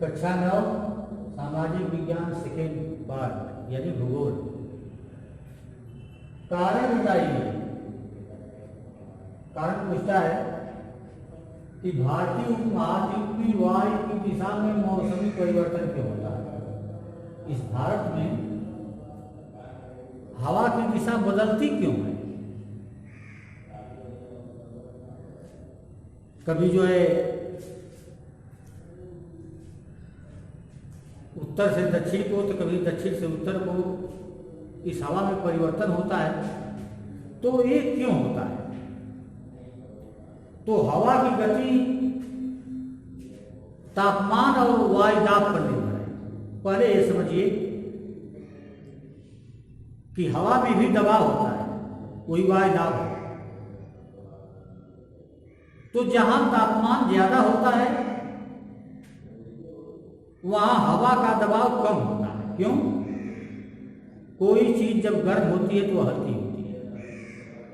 कक्षा 9 सामाजिक विज्ञान सेकेंड पार्ट यानी भूगोल। कारण बताइए। कारण पूछता है कि भारतीय उपमहाद्वीप में वायु की दिशा में मौसमी परिवर्तन क्यों होता है। इस भारत में हवा की दिशा बदलती क्यों है। कभी जो है उत्तर से दक्षिण को, तो कभी दक्षिण से उत्तर को इस हवा में परिवर्तन होता है। तो ये क्यों होता है। तो हवा की गति तापमान और वायुदाब पर निर्भर है। पहले ये समझिए कि हवा में भी दबाव होता है, कोई वायुदाब है। तो जहां तापमान ज्यादा होता है वहां हवा का दबाव कम होता है। क्यों। कोई चीज जब गर्म होती है तो हल्की होती है,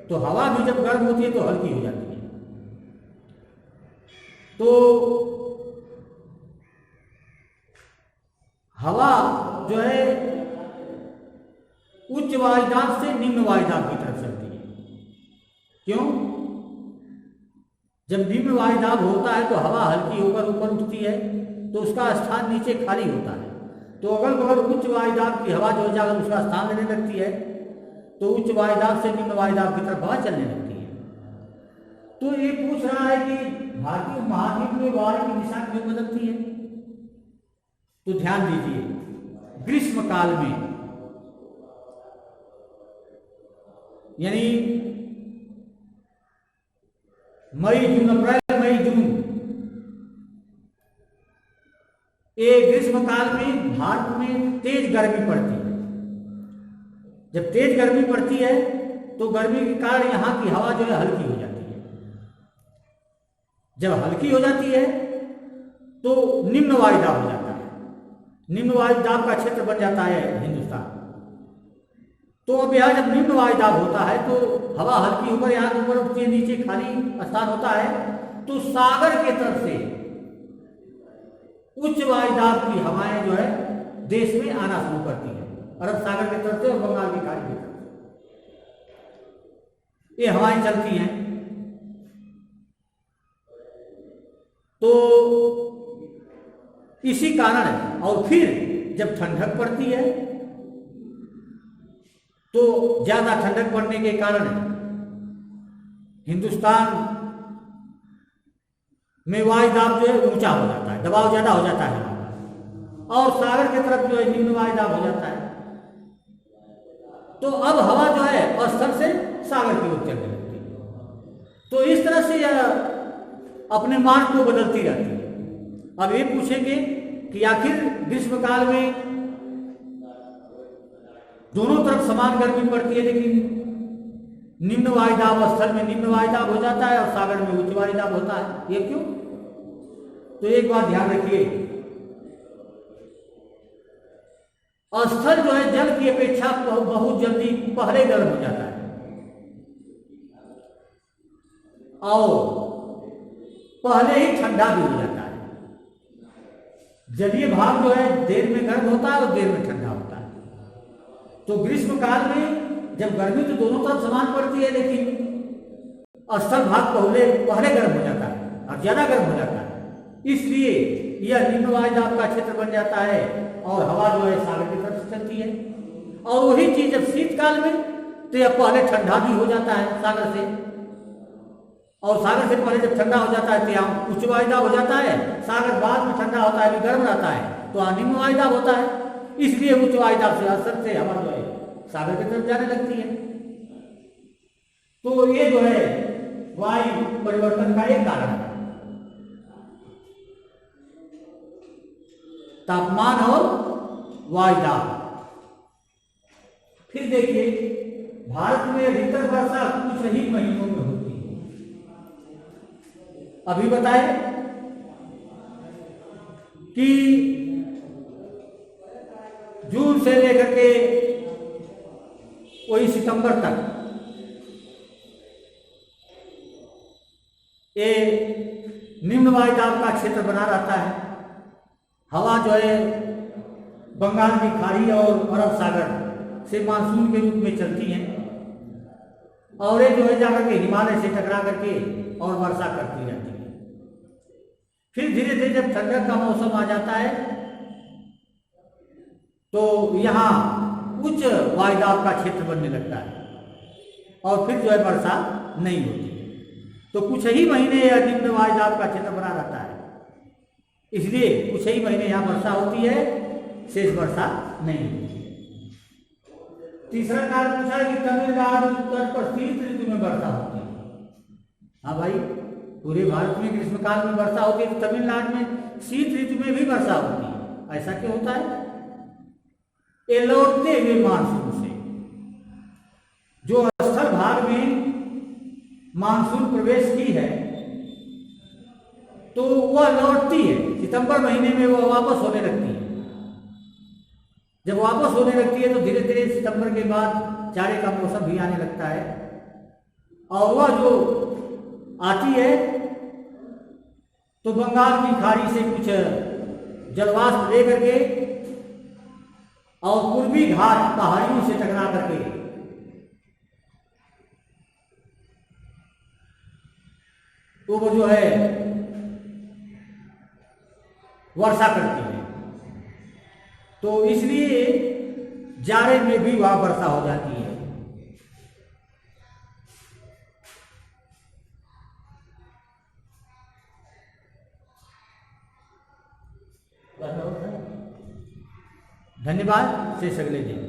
तो हवा भी जब गर्म होती है तो हल्की हो जाती है। तो हवा जो है उच्च वायुदाब से निम्न वायुदाब की तरफ चलती है। क्यों। जब निम्न वायुदाब होता है तो हवा हल्की होकर ऊपर उठती है, तो उसका स्थान नीचे खाली होता है। तो अगल बगल उच्च वायुदाब की हवा जो जाकर उसका स्थान लेने लगती है, तो उच्च वायुदाब से निम्न वायुदाब की तरफ हवा चलने लगती है। तो ये पूछ रहा है कि भारतीय महाद्वीप में वायु की दिशा क्यों बदलती है। तो ध्यान दीजिए, ग्रीष्म काल में यानी मई जून, अप्रैल मई जून, ये ग्रीष्म काल में भारत में तेज गर्मी पड़ती है। जब तेज गर्मी पड़ती है तो गर्मी के कारण यहाँ की हवा जो है हल्की हो जाती है। जब हल्की हो जाती है तो निम्न वायुदाब हो जाता है। निम्न वायुदाब का क्षेत्र बन जाता है हिंदुस्तान। तो अब यहाँ जब निम्न वायुदाब होता है तो हवा हल्की होकर यहाँ ऊपर उठती है, नीचे खाली स्थान होता है। तो सागर के तरफ से उच्च वायुदाब की हवाएं जो है देश में आना शुरू करती है, अरब सागर की तरफ से और बंगाल की खाड़ी की तरफ से ये हवाएं चलती हैं। तो इसी कारण और फिर जब ठंडक पड़ती है तो ज्यादा ठंडक पड़ने के कारण हिंदुस्तान में वायुदाब जो है ऊंचा हो जाता है, दबाव ज्यादा हो जाता है, और सागर की तरफ जो है निम्न वायुदाब हो जाता है। तो अब हवा जो है स्थल से सागर की ओर चलने लगती है। तो इस तरह से यह अपने मार्ग को बदलती रहती है। अब ये पूछेंगे कि आखिर ग्रीष्म काल में दोनों तरफ समान गर्मी पड़ती है, लेकिन निम्न वायुदाब स्थल में निम्न वायुदाब हो जाता है और सागर में उच्च वायुदाब होता है, ये क्यों। तो एक बात ध्यान रखिए, स्थल जो है जल की अपेक्षा बहुत जल्दी पहले गर्म हो जाता है और पहले ही ठंडा भी हो जाता है। जलीय भाग जो है देर में गर्म होता है और देर में ठंडा होता है। तो ग्रीष्म काल में जब गर्मी तो दोनों तरफ समान पड़ती है, लेकिन स्थल भाग पहले गर्म हो जाता है और ज्यादा गर्म हो जाता है। इसलिए यह निम्न वायुदाब का क्षेत्र बन जाता है और हवा जो है सागर की तरफ से चलती है। और वही चीज जब शीतकाल में तो यह पहले ठंडा भी हो जाता है सागर से, और सागर से पहले जब ठंडा हो जाता है तो यहाँ उच्च वायुदाब हो जाता है। सागर बाद में ठंडा होता है, अभी गर्म रहता है, तो निम्न वायुदाब होता है। इसलिए उच्च वायुदाब से असर से हवा जो है सागर की तरफ जाने लगती है। तो ये जो है वायु परिवर्तन का एक कारण है, तापमान और वायुदाब। फिर देखिए, भारत में अधिकतर वर्षा कुछ ही महीनों में होती है। अभी बताए कि जून से लेकर के वही सितंबर तक ये निम्न वायुदाब का क्षेत्र बना रहता है। हवा जो है बंगाल की खाड़ी और अरब सागर से मानसून के रूप में चलती हैं और ये जो है जाकर के हिमालय से टकरा करके और वर्षा करती रहती है। फिर धीरे धीरे जब ठंडक का मौसम आ जाता है तो यहाँ उच्च वायुदाब का क्षेत्र बनने लगता है और फिर जो है वर्षा नहीं होती। तो कुछ ही महीने यह निम्न वायुदाब का क्षेत्र बना रहता है, इसलिए कुछ ही महीने यहाँ वर्षा होती है, शेष वर्षा नहीं होती। तीसरा कार्य पूछा है कि तमिलनाडु तट पर शीत ऋतु में वर्षा होती है। हाँ भाई, पूरे भारत में ग्रीष्मकाल में वर्षा होती है, तो तमिलनाडु में शीत ऋतु में भी वर्षा होती है। ऐसा क्यों होता है? ये लौटते हुए मानसून से, जो स्थल भाग में मानसून प्रवेश की है तो वह लौटती है, सितंबर महीने में वह वापस होने लगती है। जब वापस होने लगती है तो धीरे धीरे सितंबर के बाद जाड़े का मौसम भी आने लगता है और वह जो आती है तो बंगाल की खाड़ी से कुछ जलवाष्प लेकर के और पूर्वी घाट पहाड़ियों से टकरा करके तो वो जो है वर्षा करती है। तो इसलिए जाड़े में भी वहां वर्षा हो जाती है। धन्यवाद। शेष अगले दिन।